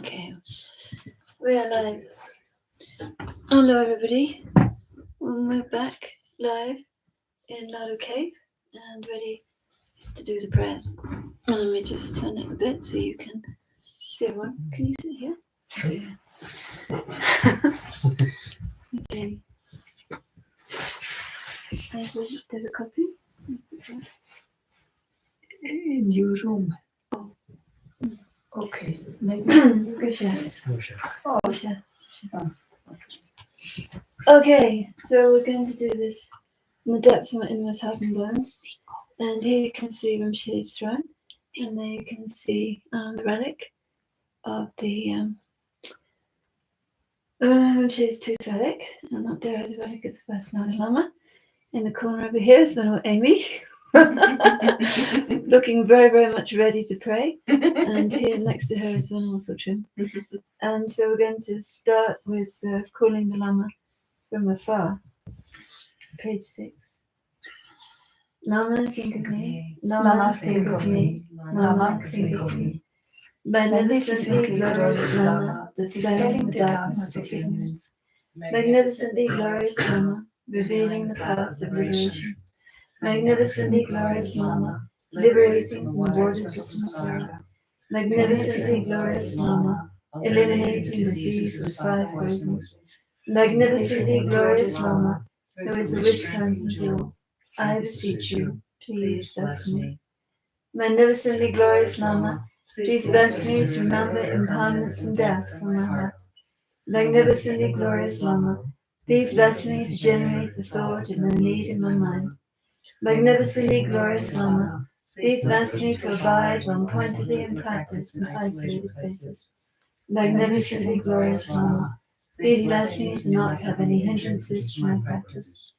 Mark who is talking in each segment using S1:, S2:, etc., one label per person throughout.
S1: Okay, we are live. Hello, everybody. We're back live in Lawudo Cave and ready to do the prayers. Let me just turn it a bit so you can see everyone. Can you sit here? Sit here. Okay. There's a copy.
S2: In your room.
S1: Oh.
S2: Okay. Maybe you can share.
S1: Oh, sure. Okay, so we're going to do this in the depths of my innermost heart and bones. And here you can see Rinpoche's throne. And there you can see the relic of the Rinpoche's tooth relic. And up there is a relic of the first Dalai Lama. In the corner over here is Venerable Amy. Looking very, very much ready to pray. And here next to her is Venerable Sutrim. And so we're going to start with calling the Lama from afar. Page 6. Lama, think of me. Lama, think of me. Lama, think of me. Magnificently glorious Lama, dispelling the darkness of ignorance. Magnificently glorious Lama, revealing the path of liberation. Magnificently glorious Lama, liberating from the borders of samsara. Magnificently glorious Lama, eliminating disease with 5 poisons. Magnificently glorious Lama, who is the wish transmitter, I beseech you, please bless me. Magnificently glorious Lama, please bless me to remember impermanence and death from my heart. Magnificently glorious Lama, please bless me to generate the thought and the need in my mind. Magnificently glorious Lama, please bless me to abide one pointedly in practice in isolated places. Magnificently glorious Lama, please bless me to not have any hindrances to my practice.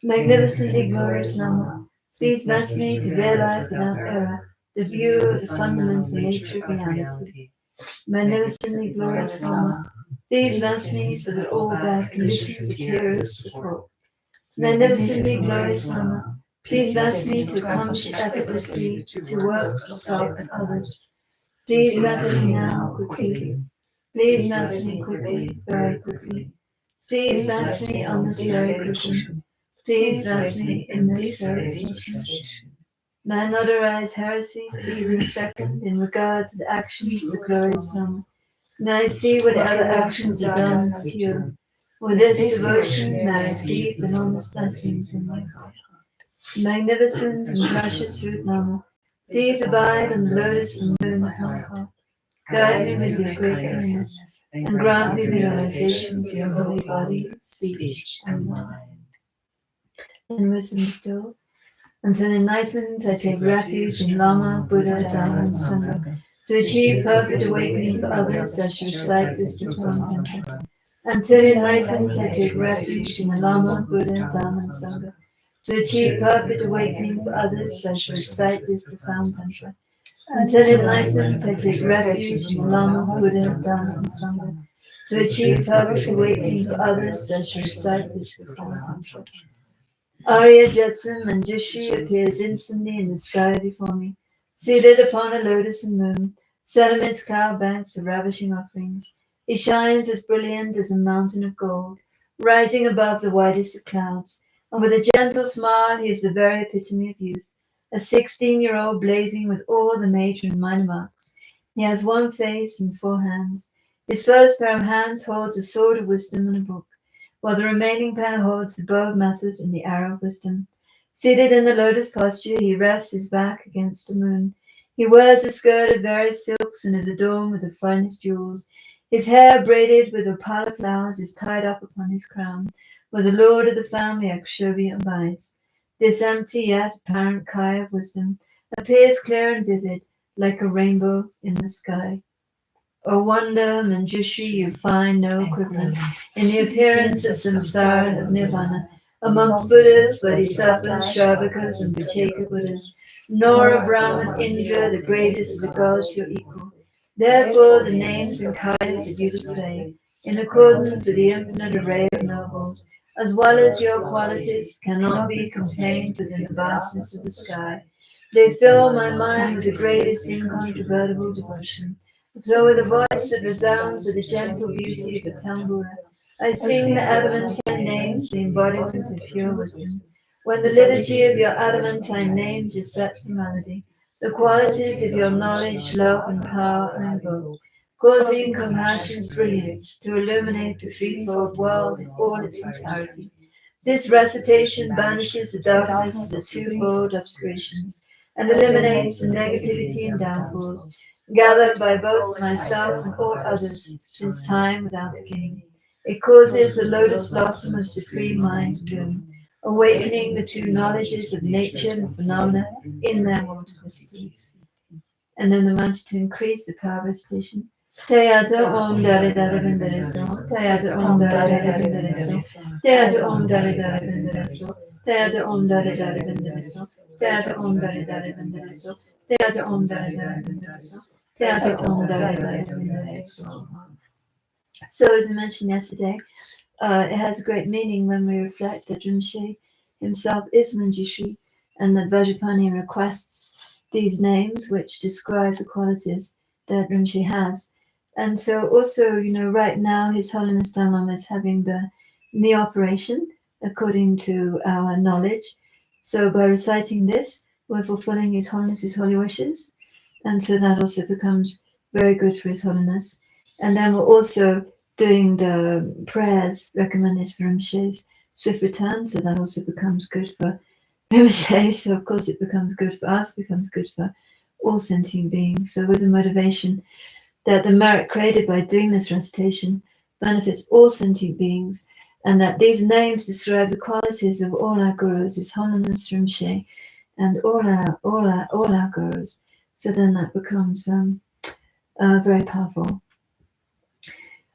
S1: Magnificently glorious Lama, please bless me to realize without error the view of the fundamental nature of reality. Magnificently glorious Lama, please bless me so that all bad conditions appear as support. Magnificently glorious Lama, please bless me to accomplish effortlessly to works of self and others. Please bless me now quickly. Please bless me quickly, very quickly. Please bless me on this very cushion. Please bless me in this very station. May I not arise heresy for even a second in regard to the actions of the glorious Lama. May I see whatever actions are done as pure. With this devotion may I receive the enormous blessings in my heart. Magnificent and precious root Lama, please abide on the lotus and moon of my heart. Guide me with your great kindness, and grant me the realizations of your holy body, speech, and mind. And wisdom still. Until enlightenment, I take refuge in Lama, Buddha, Dhamma, and Sangha. To achieve perfect awakening for others, I shall recite this profound mantra. Until enlightenment, I take refuge in the Lama, Buddha, Dhamma, and Sangha. To achieve perfect awakening for others, I shall recite this profound mantra. Until enlightenment, I take refuge in the Lama, Buddha, Dhamma, and Sangha. To achieve perfect awakening for others, I shall recite this profound mantra. Arya Jetsam Manjushri appears instantly in the sky before me, seated upon a lotus and moon, set amidst cloud banks of ravishing offerings. He shines as brilliant as a mountain of gold, rising above the widest of clouds, and with a gentle smile he is the very epitome of youth, a 16-year-old blazing with all the major and minor marks. He has 1 face and 4 hands. His first pair of hands holds a sword of wisdom and a book, while the remaining pair holds the bow of method and the arrow of wisdom. Seated in the lotus posture, he rests his back against the moon. He wears a skirt of various silks and is adorned with the finest jewels. His hair, braided with opala flowers, is tied up upon his crown, where the lord of the family, Akshobhya, abides. This empty yet apparent Kai of wisdom appears clear and vivid, like a rainbow in the sky. O wonder, Manjushri, you find no equivalent in the appearance of samsara, of nirvana, amongst Buddhas, Bodhisattvas, Shravakas, and Vicheka Buddhas, nor of Brahman, Indra, the greatest of the gods, your equal. Therefore, the names and kayas that you display, in accordance with the infinite array of nobles, as well as your qualities, cannot be contained within the vastness of the sky. They fill my mind with the greatest incontrovertible devotion, So with a voice that resounds with the gentle beauty of a tambura, I sing the adamantine names, the embodiment of pure wisdom. When the liturgy of your adamantine names is set to melody, the qualities of your knowledge, love, and power are invoked, causing compassion's brilliance to illuminate the threefold world in all its entirety. This recitation banishes the darkness of the twofold obscurations and eliminates the negativity and downfalls gathered by both myself and all others since time without beginning. It causes the lotus blossom of supreme mind to bloom, awakening the two knowledges of nature and phenomena in their multiplicity. And then the mantra to increase the power recitation. Teyata om dare dare bindere so, teyata om dare dare bindere so, teyata om dare dare bindere so, teyata om dare dare bindere so, teyata om dare dare bindere so, teyata om dare dare bindere so, teyata om dare dare bindere so. So as I mentioned yesterday, it has a great meaning when we reflect that Rinpoche himself is Manjushri and that Vajrapani requests these names which describe the qualities that Rinpoche has. And so also, right now His Holiness Dalai Lama is having the knee operation according to our knowledge. So by reciting this, we're fulfilling His Holiness's holy wishes. And so that also becomes very good for His Holiness. And then we're also doing the prayers recommended for Rinpoche's swift return, so that also becomes good for Rinpoche. So of course it becomes good for us, becomes good for all sentient beings. So with the motivation that the merit created by doing this recitation benefits all sentient beings, and that these names describe the qualities of all our gurus, His Holiness Rinpoche, and all our gurus. So then that becomes very powerful.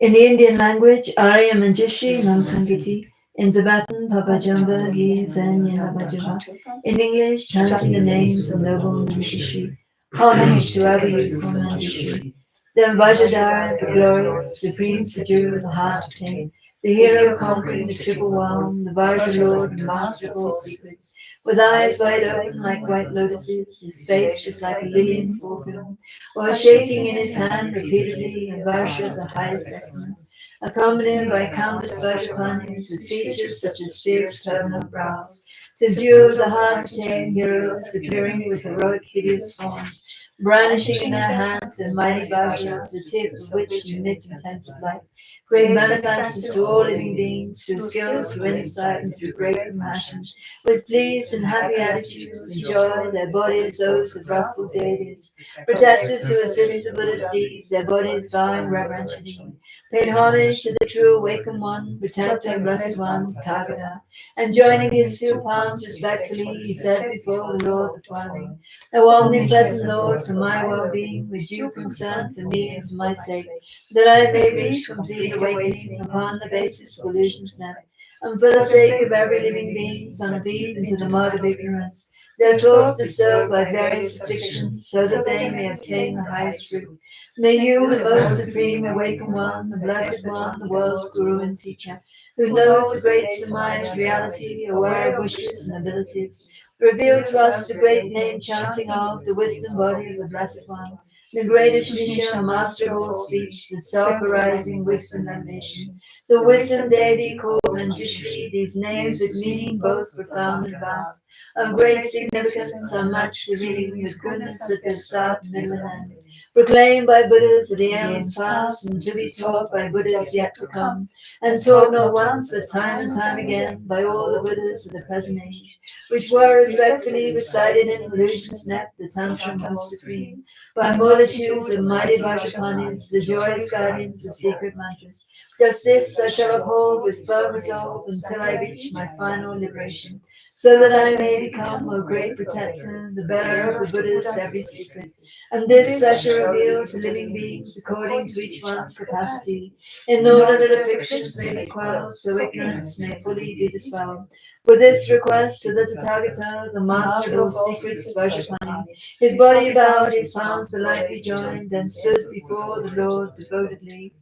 S1: In the Indian language, Arya Manjushri Nam Sangiti. In Tibetan, Papa Jamba, Gi, Zen, Yinabajava. In English, chanting the names of noble Manjushri. Homage to ever youthful Manjushri. Then Vajradhara, the glorious, supreme Sajuru, the heart attained, the hero conquering the triple realm, the Vajra Lord and master of all secrets, with eyes wide open like white lotuses, his face just like a lily in full bloom, while shaking in his hand repeatedly in Vajra of the highest excellence, accompanied by countless Vajrapanis with features such as fierce turbulent brows, subdued the hard to tame heroes appearing with heroic hideous forms, brandishing in their hands their mighty Vajras, the tip of which emit intense light, great benefactors to all living beings, through skill, through insight, and through great compassion, with pleased and happy attitudes, enjoy their bodies those of wrathful deities, protectors who assist the Buddha's deeds, their bodies bowing reverentially, paid homage to the true awakened one, protecting blessed one, Tathagata, and joining his two palms respectfully, he said before the Lord the following: O omnipresent Lord, for my well-being, with due concern for me and for my sake, that I may reach complete awakening upon the basis of illusion's net, and for the sake of every living being sunk deep into the mud of ignorance, their thoughts disturbed by various afflictions, so that they may obtain the highest fruit. May you, the most supreme awakened one, the blessed one, the world's guru and teacher, who knows the great surmised reality, aware of wishes and abilities, reveal to us the great name chanting of the wisdom body of the Blessed One, the greatest Nisha, master of all speech, the self-arising wisdom emanation, the wisdom deity called Manjushri, these names with meaning both profound and vast, of great significance, unmatched serene, with goodness at their start, middle, and end, proclaimed by Buddhas of the aeons past, and to be taught by Buddhas yet to come, and taught not once, but time and time again, by all the Buddhas of the present age, which were respectfully recited in illusion's net, the Tantra most supreme, by multitudes of mighty Vajrapanis, the joyous guardians of secret mantras. Thus this I shall uphold with firm resolve until I reach my final liberation, so that I may become, O great protector, the bearer of the Buddha's every secret. And this I shall reveal to living beings according to each one's capacity, in order that afflictions may be quelled, so ignorance may fully be dispelled. With this request to the Tathagata, the master of all secrets, Vajrapani, his body bowed, his palms politely joined, then stood before the Lord devotedly.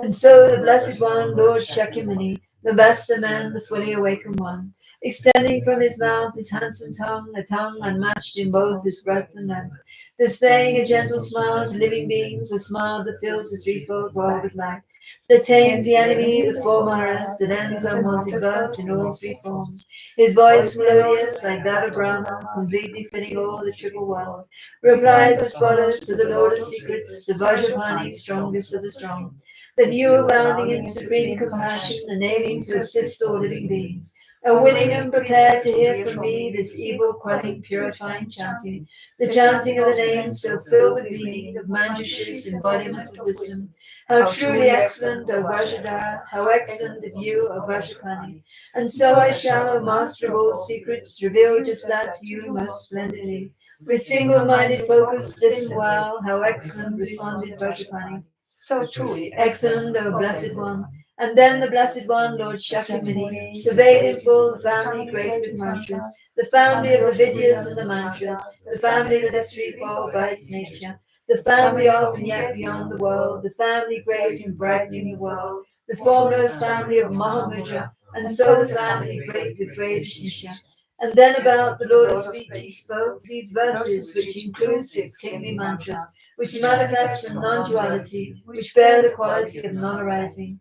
S1: And so the Blessed One, Lord Shakyamuni, the best of men, the fully awakened one, extending from his mouth his handsome tongue, a tongue unmatched in both its breadth and length, displaying a gentle smile to living beings, a smile that fills the threefold world with light, that tames the enemy, the formers, that ends unwanted birth in all three forms. His voice melodious like that of Brahma, completely fitting all the triple world, replies as follows to the Lord of Secrets, the Vajrapani, strongest of the strong, that you abounding in supreme compassion and aiming to assist all living beings, are willing and prepared to hear from me this evil quelling, purifying chanting, the chanting of the names so filled with meaning of Manjush's embodiment of wisdom. How truly excellent, O Vajradhara, how excellent of you, O Vajrapani. And so I shall, O Master of all secrets, reveal just that to you most splendidly. With single-minded focus, listen well, how excellent responded Vajrapani.
S2: So truly
S1: Excellent, O Blessed One. And then the Blessed One, Lord Shakyamuni, surveyed in full the family great with mantras, the family of the Vidyas and the mantras, the family that is threefold by its nature, the family of and yet beyond the world, the family great in brightening the world, the foremost family of Mahamudra, and so the family great with great Nisha. And then about the Lord of Speech he spoke these verses, which include 6 kingly mantras, which manifest from non-duality, which bear the quality of non-arising.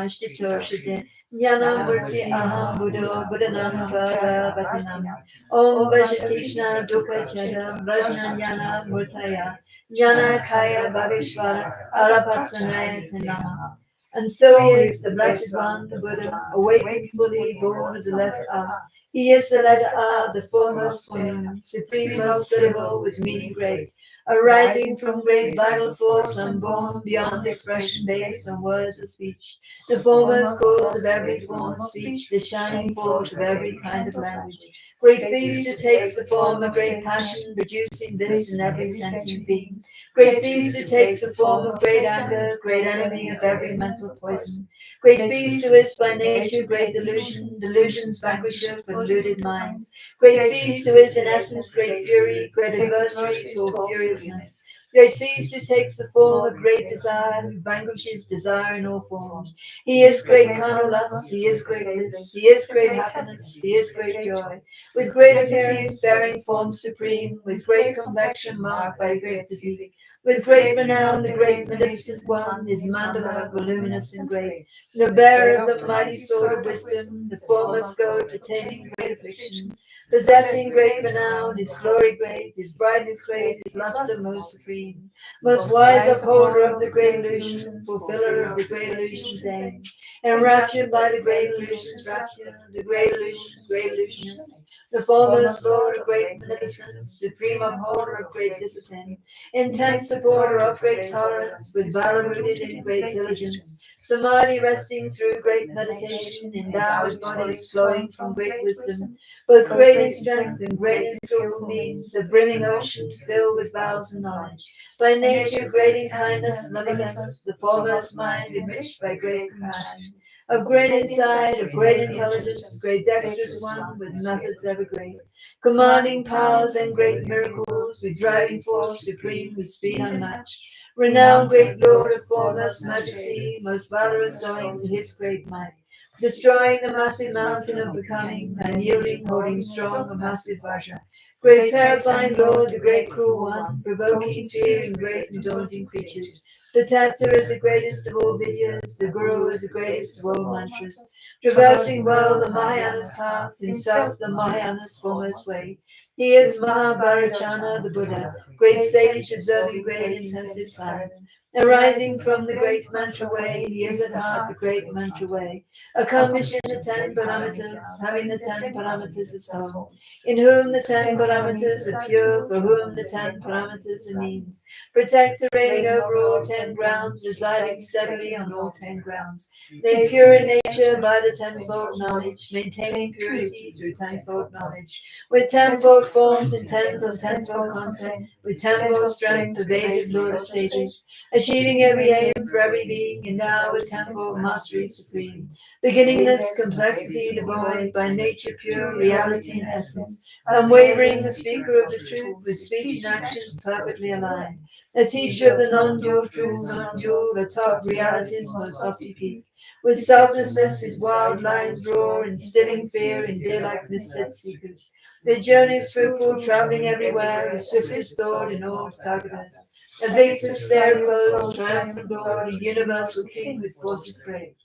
S1: Shtito Shide, Jnanam Murti Aham Buddho, Buddhanam Bhava Vatinam, Om Vajatishna Dukha Chedam, Rajna Jnana Murtaya, Jnana Kaya Bhavishvara, Arapatanaya Tanama. And so he is the Blessed One, the Buddha, awakened fully, born of the letter A. He is the letter A, the foremost woman, supreme, most suitable, with meaning great, arising from great vital force, unborn, beyond expression, based on words of speech, the foremost cause of every form of speech, the shining forth of every kind of language. Great feast who takes the form of great passion, producing this in every sentient being. Great feast who takes the form of great anger, great enemy of every mental poison. Great feast who is by nature great delusion, delusion's vanquisher for deluded minds. Great feast who is in essence great fury, great adversary to all furiousness. Great feast who takes the form of great desire, who vanquishes desire in all forms. He is great carnal lust, he is great bliss, he is great happiness, he is great joy. With great appearance, bearing form supreme, with great complexion marked by great physique, with great renown, the great magnificent one is mandala, voluminous and great, the bearer of the mighty sword of wisdom, the foremost goad for taming great afflictions, possessing great renown, his glory great, his brightness great, his luster most supreme, most wise upholder of the great illusion, fulfiller of the great illusion's aim, enraptured by the great illusion's rapture, the great illusion's great illusionist, the foremost lord of great beneficence, supreme upholder of great discipline, intense supporter of great tolerance, with valor rooted in great diligence, samadhi resting through great meditation, endowed with bodies flowing from great wisdom, both great in strength and great in skillful means, a brimming ocean filled with vows and knowledge, by nature great in kindness and lovingness, the foremost mind enriched by great compassion, of great insight, of great intelligence, great dexterous one, with methods ever great, commanding powers and great miracles, with driving force supreme, with speed unmatched, renowned great Lord of foremost majesty, most valorous owing to his great might, destroying the massive mountain of becoming, and yielding, holding strong a massive Vajra. Great terrifying Lord, the great cruel one, provoking fear in great and daunting creatures. The Tattva is the greatest of all Vidyas, the Guru is the greatest of all mantras. Traversing well the Mahayana's path, himself the Mahayana's foremost way. He is Mahabharachana, the Buddha, great sage observing great intensive silence. Arising from the great mantra way, he is at heart the great mantra way, accomplishing the 10 parameters, having the 10 parameters as home, in whom the 10 parameters are pure, for whom the 10 parameters are means, protector reigning over all 10 grounds, residing steadily on all 10 grounds, made pure in nature by the tenfold knowledge, maintaining purity through tenfold knowledge, with tenfold forms intent on tenfold content, with tenfold strength, pervasive Lord of sages, achieving every aim for every being, and now with tenfold mastery supreme, beginningless, complexity devoid, by nature pure, reality and essence, unwavering, the speaker of the truth, with speech and actions perfectly aligned, a teacher of the non-dual truth, non-dual, atop reality's most lofty peak, With selflessness his wild lions roar, instilling fear in deer-like misled seekers. Their journeys fruitful, travelling everywhere, as swift as thought in all targeters. A victor's stare foes, triumphant lord, a universal king with forces great.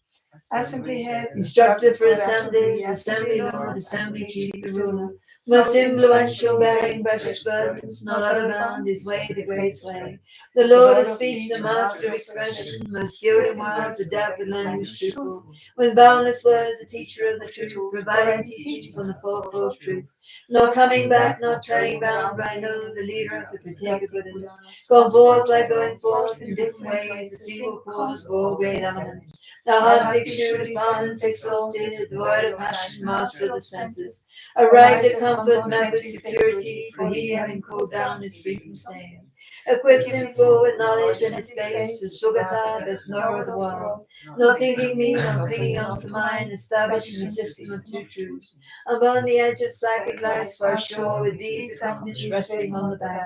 S2: Assembly head,
S1: Instructor for assemblies, assembly lord, assembly chief, the ruler. Most influential, bearing precious burdens, not other bound, his way the great way. The lord of speech, the master of expression, most skilled in words, adept with language truthful. With boundless words, the teacher of the truth, providing teachings on the fourfold truth. Not coming back, not turning bound by no, the leader of the Pratyeka Buddhas. Gone forth by going forth in different ways, a single cause for all great elements. The hard bhikshu, the farmers exhausted, devoid of passion, master of the senses. A right of comfort met with security, for he, having cooled down, is free from stains. Equipped him full with knowledge and his face, to Sugata, best knower of the world. Not thinking me, not clinging on to mine, establishing a system of two truths. Upon the edge of psychic life's far shore, with these accomplished, resting on the bank.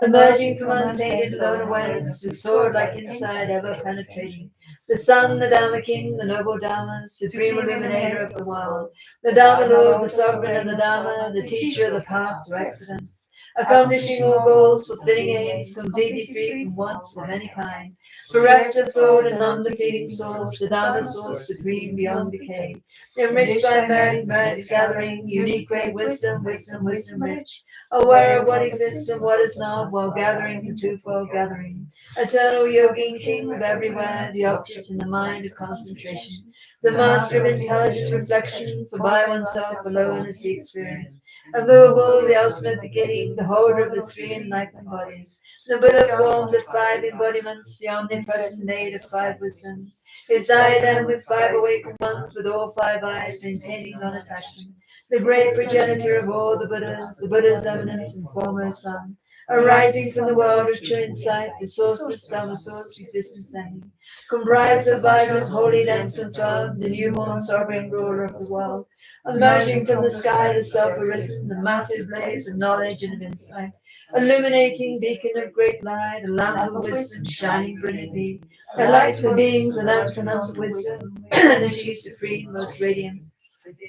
S1: Emerging from untainted lone awareness, to soar like inside, ever penetrating. The sun, the Dharma king, the noble Dharma, supreme illuminator of the world. The Dharma Lord, the sovereign of the Dharma, the teacher of the path to excellence. Accomplishing all goals, fulfilling aims, completely free from wants of any kind. Bereft of thought and non-depleting source, the Dharma source supreme beyond decay. Enriched by merit, merits gathering, unique great wisdom, wisdom, wisdom rich. Aware of what exists and what is not, while gathering the twofold gathering. Eternal yogin, king of everywhere, the object in the mind of concentration. The master of intelligent reflection, for by oneself alone is the experience. Immovable, the ultimate beginning, the holder of the three enlightened bodies. The Buddha formed of 5 embodiments, the omnipresent made of 5 wisdoms. His diadem with 5 awakened ones, with all 5 eyes, maintaining non-attachment. The great progenitor of all the Buddha's eminent and foremost son. Arising from the world of true insight, the sourceless Dhamma source, existence ending. Comprised of Vajra's holy dense and firm, the newborn sovereign ruler of the world. Emerging from the sky, the self-arisen, the massive blaze of knowledge and of insight. Illuminating beacon of great light, a lamp of wisdom shining brilliantly. A light for beings of antidote of wisdom, the chief supreme, most radiant.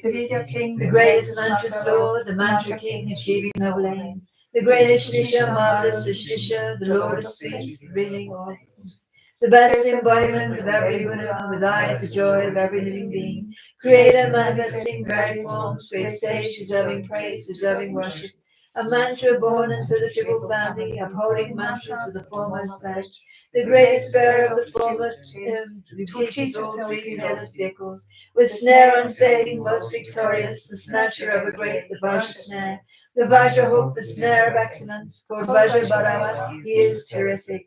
S2: the Vidya king,
S1: The greatest mantra's lord, the mantra king, achieving noble aims. The greatest Shnisha, marvelous Shnisha, the Lord of speech, revealing all things. The best embodiment of every Buddha, with eyes the joy of every living being. Creator manifesting varied forms, great sage, deserving praise, deserving worship. A mantra born into the triple family, upholding mantras of the foremost pledge. The greatest bearer of the foremost, who teaches all 3 peerless vehicles. With snare unfailing, most victorious, the snatcher of a great, the Vajra snare. The Vajra hook, the snare of excellence, called Vajra Bharavat, he is terrific.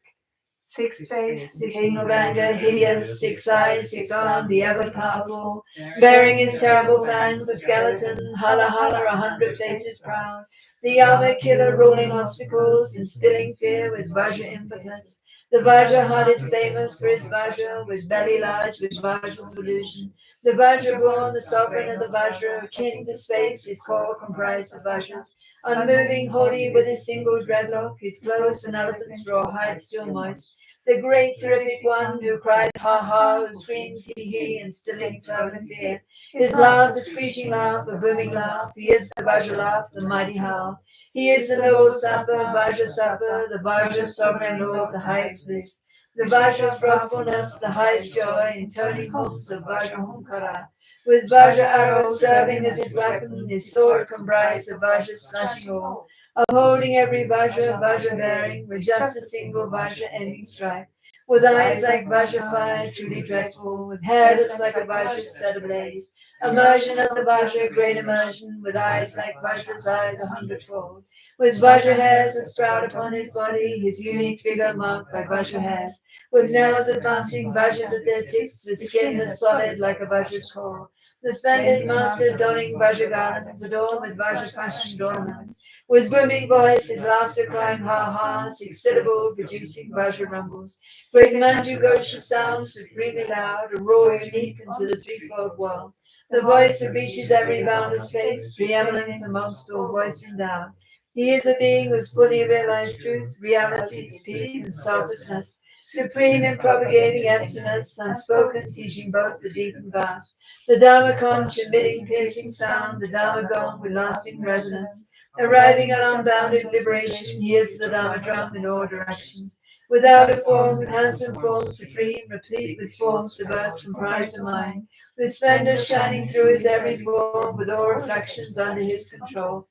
S2: 6 face,
S1: The king of anger, hideous, 6 eyes, 6 armed, the ever-powerful, bearing his terrible fangs, the skeleton, hala hala, 100 faces proud. The armor killer, ruling obstacles, instilling fear with Vajra impetus. The Vajra-hearted, famous for his Vajra, with belly large, with Vajra's illusion. The Vajra-born, the sovereign of the Vajra, kin to space, his core comprised of Vajras. Unmoving, haughty, with his single dreadlock, his clothes an elephant's raw hide still moist. The great, terrific one who cries ha ha, who screams he, instilling fervent fear. His laugh, the screeching laugh, a booming laugh, he is the Vajra laugh, the mighty howl. He is the noble Sapa, Vajra Sapa, the Vajra sovereign lord, the highest bliss. The Vajra's wrathfulness, the highest joy, intoning hums of Vajra Humkara. With Vajra arrows serving as his weapon, his sword comprised of Vajra slashing all. Upholding every Vajra, Vajra bearing, with just a single Vajra ending strife. With eyes like Vajra fire, truly dreadful, with hair that's like a Vajra set ablaze. Immersion of the Vajra, great immersion, with eyes like Vajra's eyes 100-fold. With Vajra hairs that sprout upon his body, his unique figure marked by Vajra hairs. With nails advancing Vajras at their tips, with skin that's solid like a Vajra's core. The splendid master donning Vajra garments, adorned with Vajra fashioned ornaments. With booming voice, his laughter crying ha ha, 6 syllable, producing Vajra rumbles. Great Manju Gosha sound, supremely loud, a roar unique into the threefold world. The voice that reaches every boundless space, preeminent amongst all voice endowed. He is a being whose fully realized truth, reality, speed, and selflessness. supreme in propagating emptiness, unspoken, teaching both the deep and vast. The Dharma conch emitting piercing sound, the Dharma gong with lasting resonance. Arriving at unbounded liberation, hears the Dharma drum in all directions. Without a form, with handsome form supreme, replete with forms diverse from pride to mind, with splendor shining through his every form, with all reflections under his control.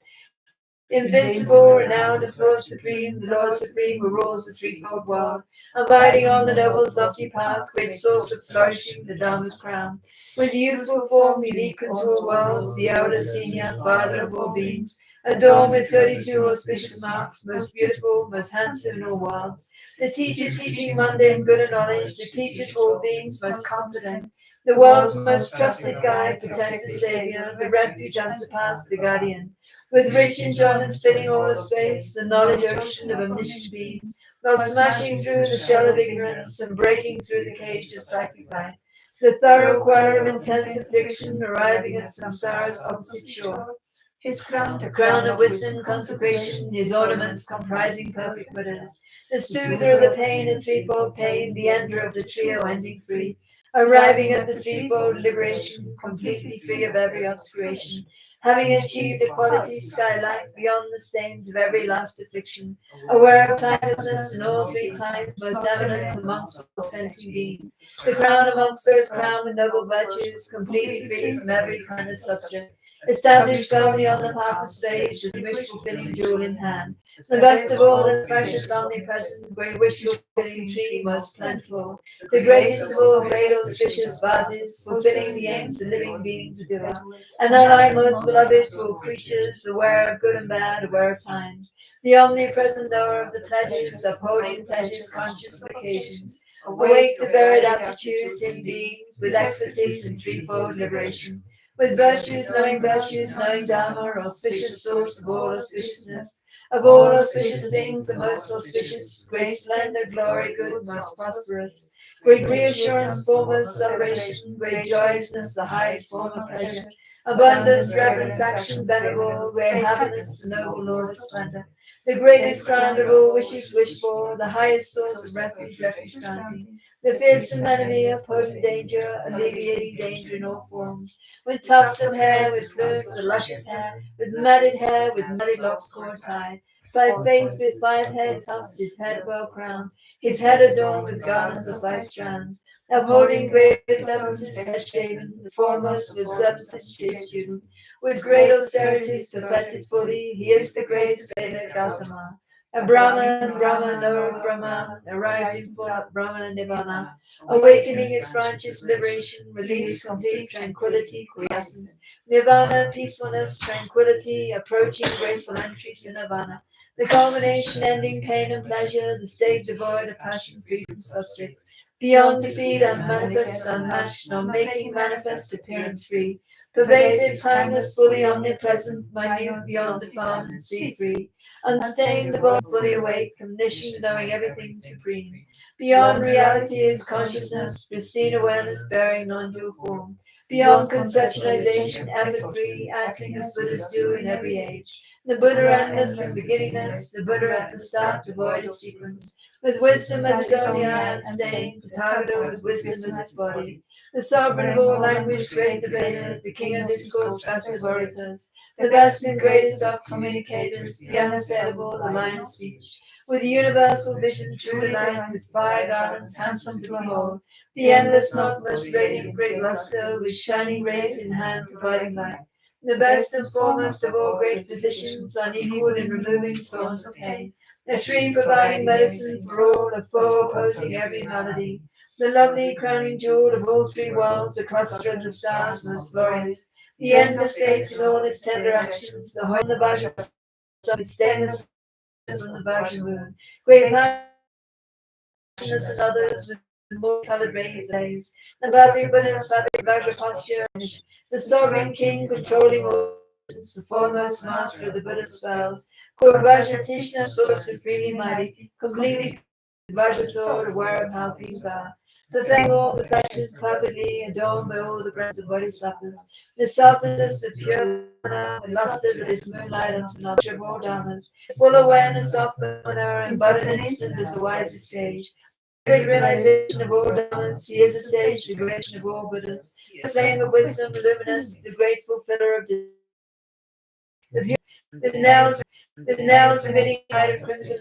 S1: Invincible, renowned as Lord Supreme, the Lord Supreme who rules the threefold world, abiding on the noble lofty path, great source of flourishing, the Dharma's crown. With youthful form, unique contour worlds, the elder senior, father of all beings, adorned with 32 auspicious marks, most beautiful, most handsome in all worlds. The teacher teaching mundane good and knowledge, the teacher to all beings, most confident. The world's most trusted guide, protects the Savior, the refuge unsurpassed, the guardian. With rich enjoyments filling all of space, the knowledge ocean of omniscient beings, while smashing through the shell of ignorance and breaking through the cage of psychic life. The thorough choir of intense affliction, arriving at samsara's opposite shore.
S2: His crown,
S1: The crown of wisdom, consecration, his ornaments comprising perfect Buddhas. The soother of the pain of threefold pain, the ender of the trio ending free. Arriving at the threefold liberation, completely free of every obscuration. Having achieved equality skylight beyond the stains of every last affliction. Aware of timelessness in all three times, most eminent amongst all sentient beings. The crown amongst those crowned with noble virtues, completely free from every kind of subject. Established firmly on the path of space, his wish-fulfilling jewel in hand. The best of all, the precious omnipresent, great wish-fulfilling tree, most plentiful. The greatest of all great auspicious vases, fulfilling the aims of living beings adore. And ally most beloved to all creatures, aware of good and bad, aware of times. The omnipresent knower of the pledges, upholding pleasures, conscious of occasions. Awake to varied aptitudes in beings, with expertise in threefold liberation. With virtues, knowing Dharma, auspicious source of all auspiciousness. Of all auspicious things, the most auspicious, great splendor, glory, good, most prosperous. Great reassurance, foremost celebration, great joyousness, the highest form of pleasure. Abundance, reverence, action, venerable, great happiness, the noble Lord of splendor. The greatest crown of all wishes wished for, the highest source of refuge, refuge granting. The fearsome enemy of potent danger, alleviating danger in all forms. With tufts of hair, with plumes, with luscious hair, with matted locks cord tied. 5 faced with 5 head tufts, his head well crowned, his head adorned with garlands of 5 strands. Upholding great observances, head shaven, the foremost with observances, chaste student. With great austerities perfected fully, he is the greatest Veda Gautama. A Brahman, knower of Brahman, arrived in full Brahma Nirvana, awakening his branches, liberation, release, complete tranquility, quiescence, Nirvana, peacefulness, tranquility, approaching graceful entry to Nirvana. The culmination ending pain and pleasure, the state devoid of passion, free from substrate. Beyond defeat, unmanifest, unmatched, nor making manifest, appearance free. Pervasive, timeless, fully omnipresent, minute, beyond defilement, sea free. Unstained, the body fully awake, omniscient, knowing everything supreme. Beyond reality is consciousness, pristine awareness, bearing non-dual form. Beyond conceptualization, effort-free, acting as Buddhas do in every age. The Buddha endless and beginningless, the Buddha at the start, devoid of sequence. With wisdom as its only eye unstained, Tathagata with wisdom as its body. The sovereign of all language, great debater, the king of discourse, best of orators, the best and greatest of communicators, the unassailable, the lion of speech. With universal vision, true delight, with 5 garlands, handsome to behold, the endless not most radiant, great luster, with shining rays in hand, providing light. The best and foremost of all great physicians, unequaled in removing thorns of pain. The tree providing medicine for all, a foe opposing every malady. The lovely crowning jewel of all 3 worlds, the cluster of the stars most glorious. The endless space in all its tender actions, the whole of the Vajra sun, with stainless from the Vajra moon. Great passionless as others, with more coloured rays blaze. The perfect Buddha's perfect Vajra posture, the sovereign king controlling all, the foremost master of the Buddha's spells. Called Vajratishna, sword supremely mighty, completely Vajra thought, aware of how things are. Perfecting all perfections perfectly, adorned by all the branches of bodhisattvas. The selflessness of pure Brahmana, with luster that is moonlight unto knowledge of all dharmas. Full awareness of phenomena, and but an instant as the wisest sage. great realization of all dhammas. He is the sage, the greatest of all Buddhas. The flame of wisdom, luminous, the great fulfiller of the nails emitting light of crimson.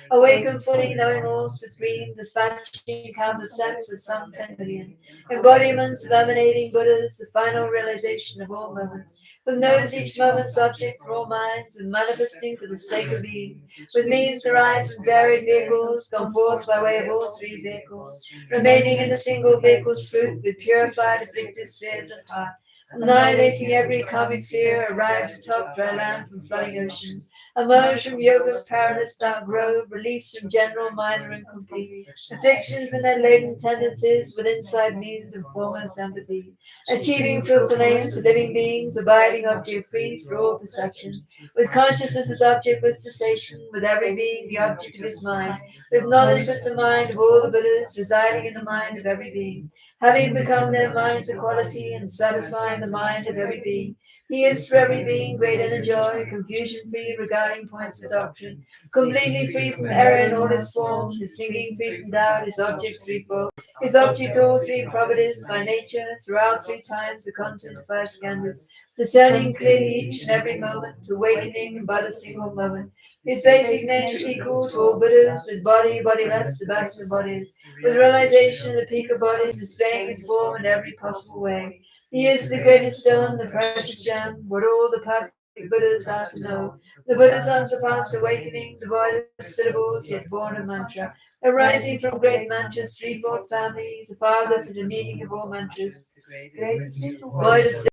S1: Awaken fully, knowing all supreme, dispatching countless sets of some 10 million. Embodiments of emanating Buddhas, the final realization of all moments. From those each moment subject for all minds, and manifesting for the sake of beings, with means derived from varied vehicles, gone forth by way of all three vehicles, remaining in the single vehicle's fruit, with purified afflictive spheres of heart, annihilating every karmic sphere, arrived atop dry land from flooding oceans. Emerge from yoga's perilous dark grove, released from general, minor, and complete afflictions and their latent tendencies, with inside means of foremost empathy, achieving fruitful aims of living beings, abiding object free through all perceptions, with consciousness as object, with cessation, with every being the object of his mind, with knowledge that the mind of all the Buddhas residing in the mind of every being, having become their mind's equality and satisfying the mind of every being. He is for every being great inner joy, confusion-free regarding points of doctrine, completely free from error in all its forms, his thinking free from doubt, his object threefold, his object all three properties by nature, throughout three times the content of five skandhas, discerning clearly each and every moment, awakening in but a single moment. His basic nature equal to all Buddhas, with body, bodiless, the best of bodies, with realization of the peak of bodies, displaying his form in every possible way. He is the greatest stone, the precious gem, what all the perfect Buddhas are to know. The Buddha's unsurpassed awakening, devoid of syllables, yet born of mantra, arising from great mantras, threefold family, the father to the meaning of all mantras. Void of syllables,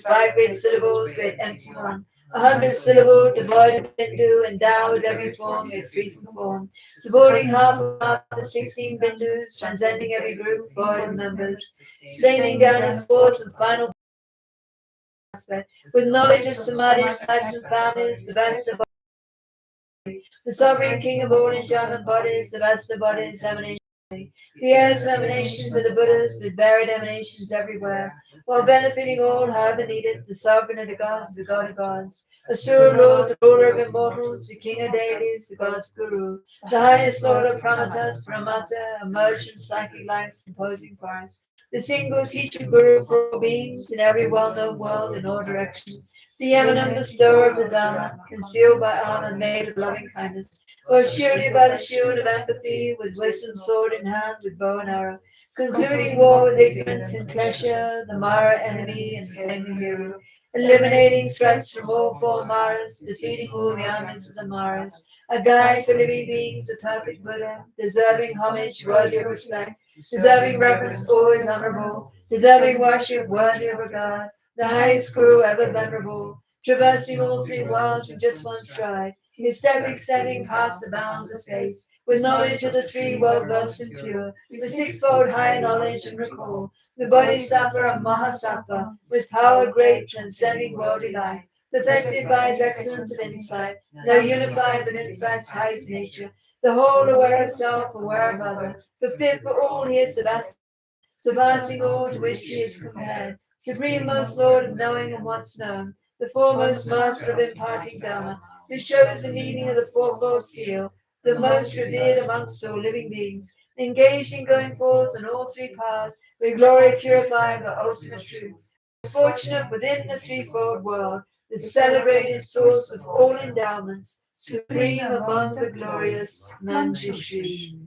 S1: five great syllables, great empty one. 100 syllable, devoid of bindu, endowed with every form, yet free from form. Supporting half of the 16 bindus, transcending every group, void of numbers. Staining down his fourth and final aspect, with knowledge of samadhis, types and families, the best of the sovereign king of all enjoyment bodies, the best of bodies, emanation. The heirs of emanations of the Buddhas, with varied emanations everywhere, while benefiting all, however needed, the sovereign of the gods, the god of gods, Asura Lord, the ruler of immortals, the king of deities, the god's guru, the highest lord of pramatas, pramata, emerged from psychic life's composing forest, the single teacher guru for all beings in every well-known world in all directions, the eminent bestower of the Dharma, concealed by armor made of loving kindness, or shielded by the shield of empathy, with wisdom sword in hand, with bow and arrow, concluding war with ignorance and klesha, the Mara enemy and taming hero, eliminating threats from all four Maras, defeating all the armies of the Maras, a guide for living beings, the perfect Buddha, deserving homage, worthy of respect, deserving reverence, always honorable, deserving worship, worthy of regard, the highest guru ever venerable, traversing all three worlds with just one stride, his step extending past the bounds of space, with knowledge of the three well versed and pure, with sixfold higher knowledge and recall, the bodhisattva of Mahasattva, with power great, transcending worldly life, perfected by his excellence of insight, now unified with insight's highest nature, the whole aware of self, aware of others, the fit for all he is the best, surpassing all to which he is compared, supreme most lord of knowing and once known, the foremost master of imparting Dharma, who shows the meaning of the fourfold seal, the most revered amongst all living beings, engaged in going forth on all three paths, with glory purifying the ultimate truth, fortunate within the threefold world, the celebrated source of all endowments, supreme among the glorious Manjushri.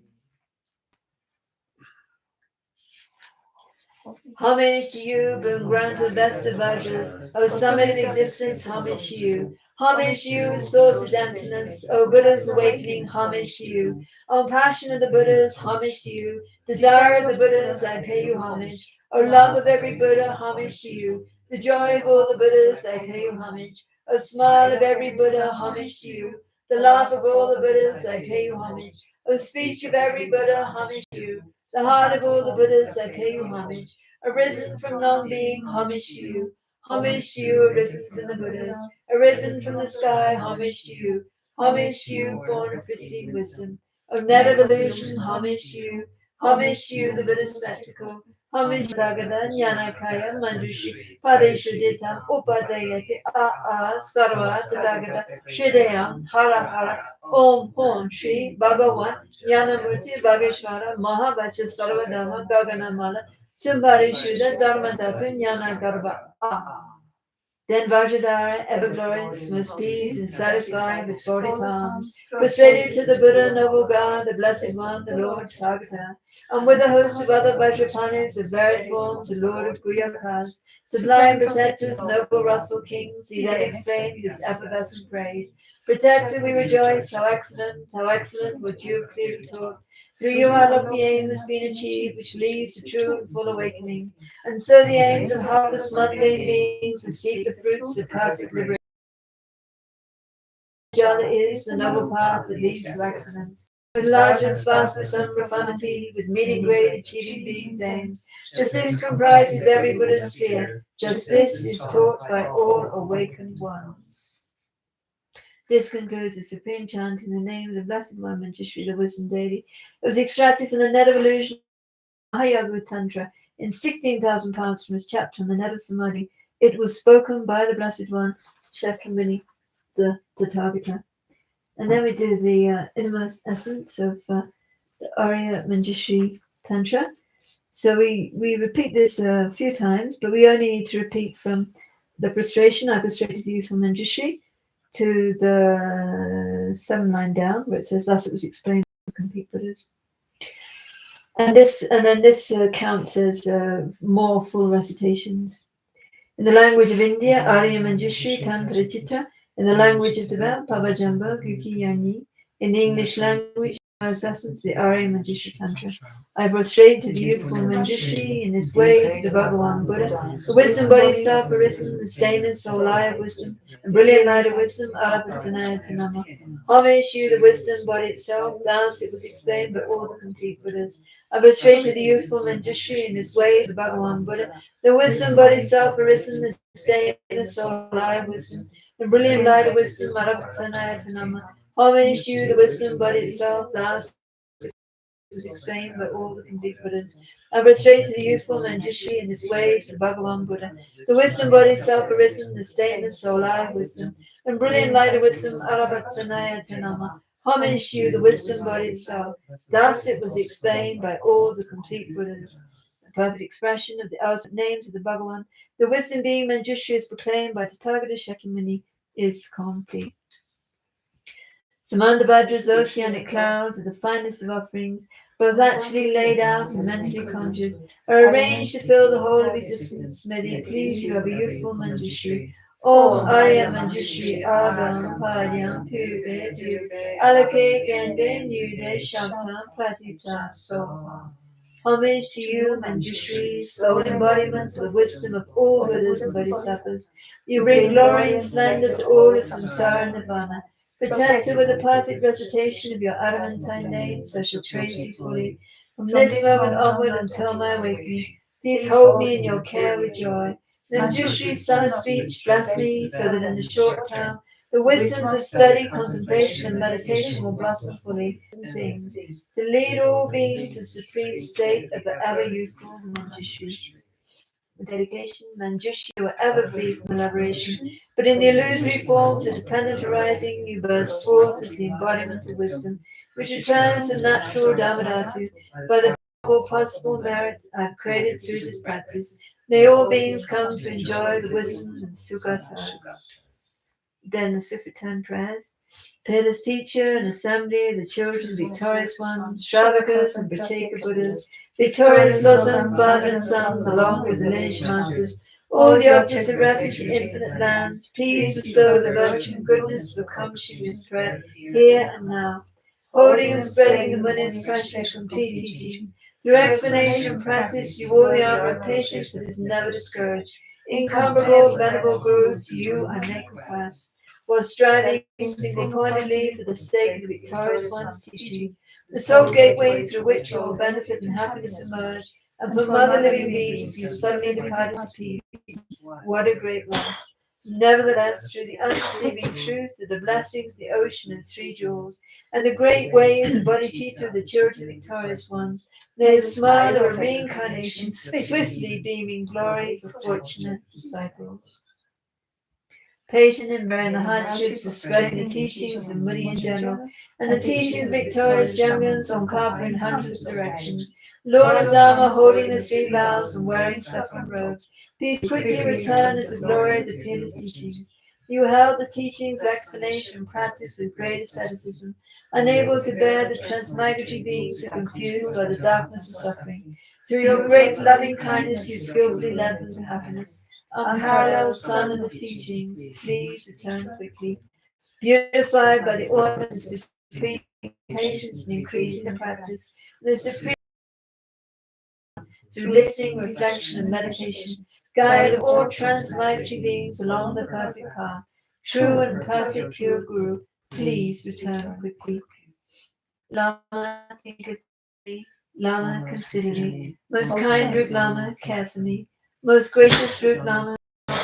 S1: Homage to you, boon granted best of Vajras, O summit of existence, homage to you. Homage to you, source is emptiness, O Buddha's awakening, homage to you. O passion of the Buddhas, homage to you. Desire of the Buddhas, I pay you homage. O love of every Buddha, homage to you. The joy of all the Buddhas, I pay you homage. O smile of every Buddha, homage to you. The laugh of all the Buddhas, I pay you homage. O speech of every Buddha, homage to you. The heart of all the Buddhas, I pay you homage. Arisen from non-being, homage to you. Homage to you, arisen from the Buddhas. Arisen from the sky, homage to you. Homage to you, born of pristine wisdom. Of net of illusion, homage to you. Homage to you, the Buddha spectacle. Homage to Tagada, Jnanakaya, Manjushri, Padeshuditam, Upadayati, Sarva, Tagada, Shridayam, Hara Hara, Om Hon Shri Bhagavan Yanamurti Bhageshwara Mahavacha Sarvadama Gaganamala Sumbari Shuddha Dharmadatun Yana Garbha. Then Vajradhara, ever glorious, most pleased and satisfied with 40 palms, prostrated to the Buddha, noble God, the Blessed One, the Lord Tathagata, and with a host of other Vajrapanis, of varied forms, the Lord of Guyakas, sublime protectors, noble wrathful kings, he then explained this effervescent praise. Protector, we rejoice, how excellent, what you have clearly taught. Through you our lofty aim has been achieved, which leads to true and full awakening. And so the aims of helpless mundane beings to seek the fruits of perfect liberation. Jala is the noble path that leads to excellence. With largest, vastest, unprofanity, with meaning great, achieving beings' aims. Just this comprises every Buddhist sphere. Just this is taught by all awakened ones. This concludes the supreme chant in the name of the Blessed One, Manjushri, the wisdom deity. It was extracted from the net of illusion Mahayoga Tantra in 16,000 pounds from his chapter on the net of Samadhi. It was spoken by the Blessed One, Shakyamuni, the Tathagata. And then we do the innermost essence of the Arya Manjushri Tantra. So we repeat this a few times, but we only need to repeat from the prostration, I prostrated to the useful Manjushri, to the 7th line down, where it says, thus it was explained to the complete Buddhas. And then this counts as more full recitations. In the language of India, Arya Manjushri Tantra Chitta. In the language of Tibet, Pavajamba Guki Yani. In the English language, essence, the Arya Manjushri Tantra. I prostrate to the youthful Manjushri in this way to the Bhagavan Buddha, the wisdom body self arisen, the stainless soul eye of wisdom, and brilliant light of wisdom, Arapatanaya Tanama. Homage you, the wisdom body itself, thus it was explained by all the complete Buddhas. I prostrate to the youthful Manjushri in this way to the Bhagavan Buddha, the wisdom body self arisen, the stainless soul eye of wisdom, the brilliant light of wisdom, Arapatanaya Tanama. Homage you, the wisdom body itself, thus was explained by all the complete Buddhas. I prostrate to the youthful Manjushri in this way to the Bhagavan Buddha, the wisdom body self arisen, the stainless soul eye of wisdom, and brilliant light of wisdom, Arapatanaya Tanama. Homage to you, the wisdom body itself. Thus it was explained by all the complete Buddhas. The perfect expression of the ultimate names of the Bhagavan, the wisdom being Manjushri is proclaimed by Tathagata Shakyamuni, is complete. Samandabhadra's oceanic clouds are the finest of offerings, both actually laid out and mentally conjured, are arranged to fill the whole of existence. May they please you of a youthful Manjushri. Om Arya Manjushri Agam Padyam Pube Dube Alake Gende Nude Shantam Pratita Soha. Homage to you, Manjushri, sole embodiment of the wisdom of all Buddhas and Bodhisattvas. You bring glory and splendor to all of samsara and nirvana. Protected with the perfect recitation of your adamantine names, I shall praise you fully. From this moment onward until my awakening, please hold me in your care with joy. Manjushri, son of speech, bless me so that in the short term, the wisdoms of study, contemplation, and meditation will blossom fully in things, to lead all beings to the supreme state of the ever youthful Manjushri. Dedication, Manjushri, you are ever free from elaboration, but in the illusory forms of dependent arising, you burst forth as the embodiment of wisdom, which returns to natural Dhammadhatu by the all possible merit I have created through this practice. May all beings come to enjoy the wisdom and sukhatas. Then the Sufferton prayers. Peerless teacher and assembly of the children of victorious ones, Shravakas and Pracheka Buddhas, victorious Losam, father and sons, along with the lineage masters, all the objects of refuge in infinite lands, please bestow the virtue and goodness of accomplishing this thread here and now, holding and spreading the Buddha's precious complete teachings. Through explanation and practice, you all the armor and patience that is never discouraged. Incomparable, venerable Guru, to you I make request. While striving single-pointedly for the sake of the victorious one's teachings, the sole gateway through which all benefit and happiness emerge, and from other living beings you suddenly departed to peace. What a great loss! Nevertheless, through the undeceiving truth of the blessings, the ocean and three jewels, and the great waves of bodhicitta of the children of the victorious ones, may the smile of a reincarnation swiftly beaming glory for fortunate disciples. patient in bearing the hardships of spreading the teachings of Muni in general, and the teachings of victorious Jamgams on Karpa in hundreds of directions. Lord of Dharma, holding the three vows and wearing saffron robes, please quickly return as the glory of the peerless teachings. You held the teachings of explanation and practice with great asceticism, unable to bear the transmigratory beings who are confused by the darkness of suffering. Through your great loving kindness, you skillfully led them to happiness. Unparalleled Son of the teachings, please return quickly. Beautified by the ornaments of supreme patience and increasing the practice, the supreme through listening, reflection, and meditation, guide all transmigratory beings along the perfect path. True and perfect pure Guru, please return quickly. Lama, think of me. Lama, consider me. Most kind Root Lama, care for me. Most gracious Root Lama,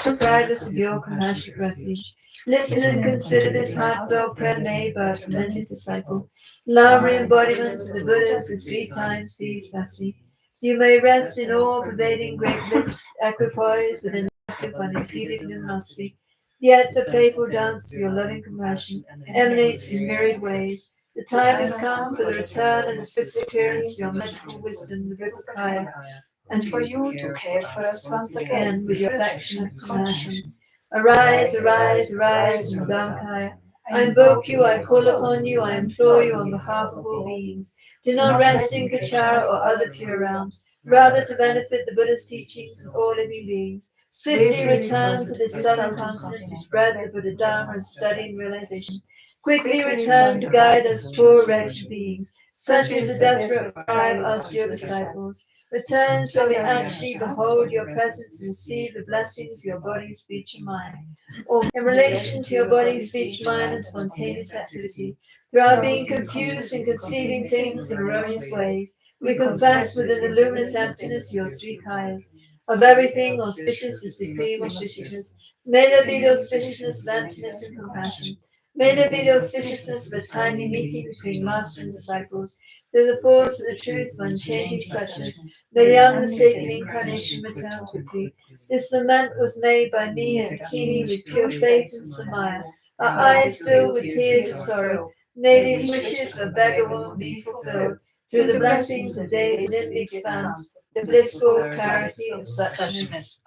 S1: deprive us of your compassionate refuge. Listen and consider this heartfelt prayer made by a tormented disciple. Lama, embodiment of the Buddhas who 3 times please blessing. You may rest in all-pervading great bliss, equipoised within active unimpeded luminosity. Yet the playful dance of your loving compassion emanates in myriad ways. The time has come for the return and the swift appearance of your magical wisdom, the Vipakaya,
S2: and for you to care for us once again
S1: with your affectionate compassion. Arise, arise, arise from Dharmakaya. I invoke you, I call upon you, I implore you on behalf of all beings. Do not rest in Kachara or other pure realms, rather to benefit the Buddha's teachings and all living beings. Swiftly return to this southern continent to spread the Buddha Dharma and study and realization. Quickly return to guide us poor wretched beings. Such is the desperate cry of us, your disciples. Return so we actually behold your presence and receive the blessings of your body, speech, and mind. Or in relation to your body, speech, mind, and spontaneous activity, through our being confused and conceiving things in erroneous ways, we confess within the luminous emptiness your 3 kayas. Of everything auspicious is supreme auspiciousness. May there be the auspiciousness of emptiness and compassion. May there be the auspiciousness of a timely meeting between master and disciples. Through the force of the truth of unchanging suchness, may the unmistakable incarnation return quickly. This lament was made by me at Kini with pure faith and samaya, our eyes filled with tears of sorrow. May these wishes of beggar be fulfilled through the blessings of days within the expanse, the blissful clarity of suchness.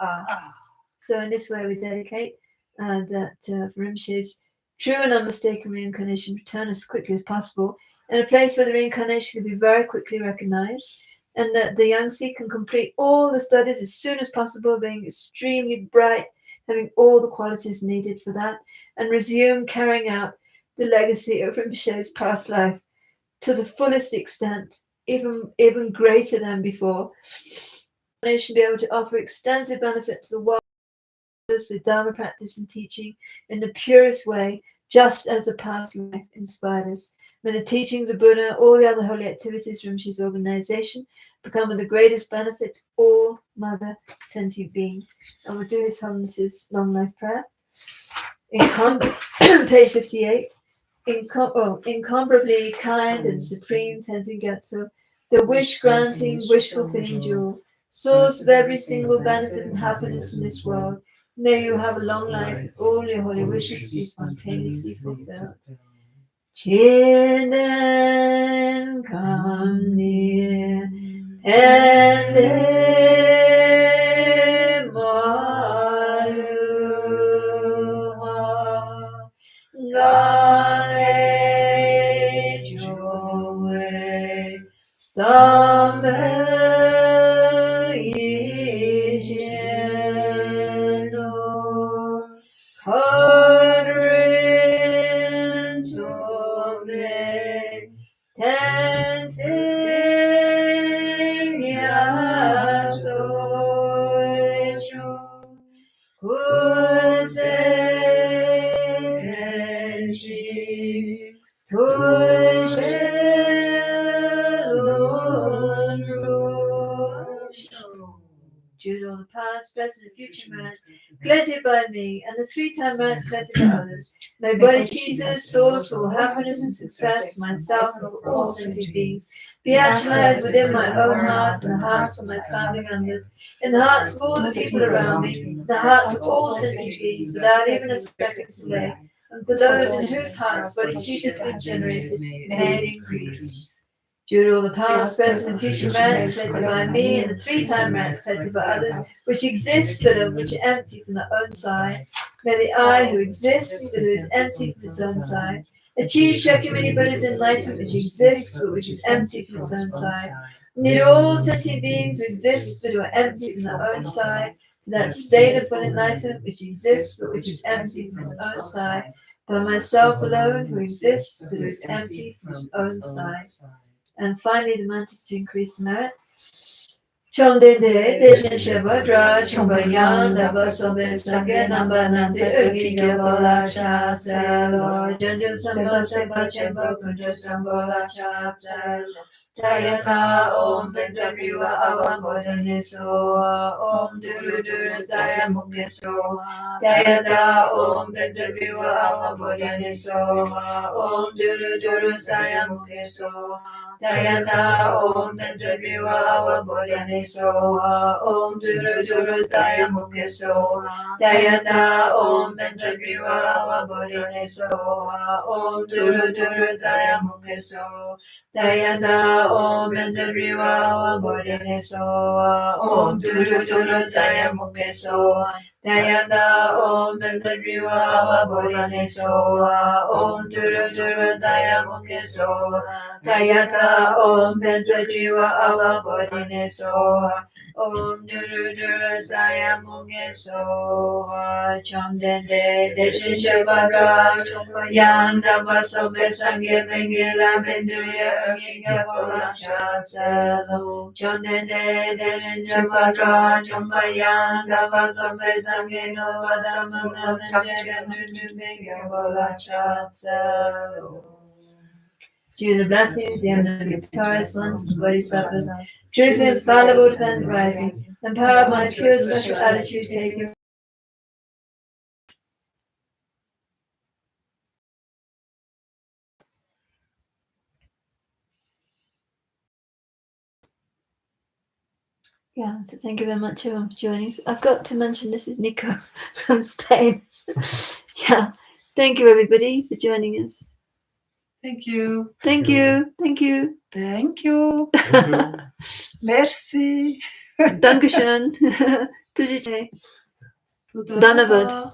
S1: So in this way we dedicate that for Rinpoche's true and unmistaken reincarnation return as quickly as possible in a place where the reincarnation can be very quickly recognized, and that the Yangtze can complete all the studies as soon as possible, being extremely bright, having all the qualities needed for that, and resume carrying out the legacy of Rinpoche's past life to the fullest extent, even greater than before. They should be able to offer extensive benefit to the world with Dharma practice and teaching in the purest way, just as the past life inspired us. May the teachings of Buddha, all the other holy activities from Rinpoche's organization, become of the greatest benefit to all mother sentient beings. And we'll do His Holiness's long life prayer. Page 58. Incomparably kind and supreme Tenzin Gyatso, the wish-granting, wish-fulfilling jewel, source of every single benefit and happiness in this world. May you have a long life with all your holy wishes be spontaneously fulfilled. Children, come near and maluma, gale joy, sambel yijeno, kadrin tome, tenzin yaso echo, kuze tenshi, tujelun rusho. Due to all the past, present, and future merits collected by me, and the 3-time merits collected by others, may Bodhi Jesus, source of all happiness and success for myself and for all sentient beings, be actualized within my own heart and the hearts of my family members, in the hearts of all the people around me, in the hearts of all sentient beings, without even a second's delay, and for those in whose hearts bodhicitta has been generated, may it increase. Due to all the past, present, and future merits collected by me and the 3-time merits collected by others, which exist but of which are empty from their own side, may the I who exists but who is empty from its own side, achieve Shakyamuni Buddha's enlightenment which exists but which is empty from its own side. Need all sentient beings who exist but who are empty from their own side to that state of full enlightenment which exists but which is empty from its own side. By myself alone who exists but who is empty from its own side. And finally, the mantras to increase merit. Chonde de Deshin Shabadra, Chombayan, Daba Sobe Sake, Namba Nanse, Ugi Gabola Cha Selo, Janju Samba Seba Chemba, Kunjo Sambola Cha Selo. Tayata Om Benzariwa Avam Bodhaniso, Om Duru Duru Zaya Mukeso, Tayata Om Benzariwa Avam Bodhaniso, Om Duru Duru Zaya Mukeso. Tayata Om Benzariwa Avam Bodhaniso, Om Duru Duru Zaya Mukeso, Tayata Om Benzariwa Avam Bodhaniso, Om Duru Duru Zaya Mukeso. Tayata Om Benzariwa Bodhaniso, Om Duru Duru Zaya Mukeso. Tayata Om Benzariwa Bodhaniso, Om Duru Duru Zaya Mukeso. Tayata Om Benzariwa Bodhaniso, Om Duru Duru Zaya Mukeso. Chomdende Deshin Shabadra, Yanda Vasobe Sangye Bengila Benduria Ginga Bola Chatselo. Chomdende Deshin Shabadra, Chombayanda Vasobe Sangye Novada Mananda Bendu Bola Chatselo. Due to the blessings, the eminent victorious ones, and bodhisattvas, truth and infallible dependent rising, and power of my pure special attitude taken. Yeah, so thank you very much everyone for joining us. I've got to mention this is Nico from Spain. Yeah, thank you everybody for joining us.
S2: Thank you.
S1: Thank you. Thank you.
S2: Thank you. Merci.
S1: Dankeschön. Tujite. Danavad.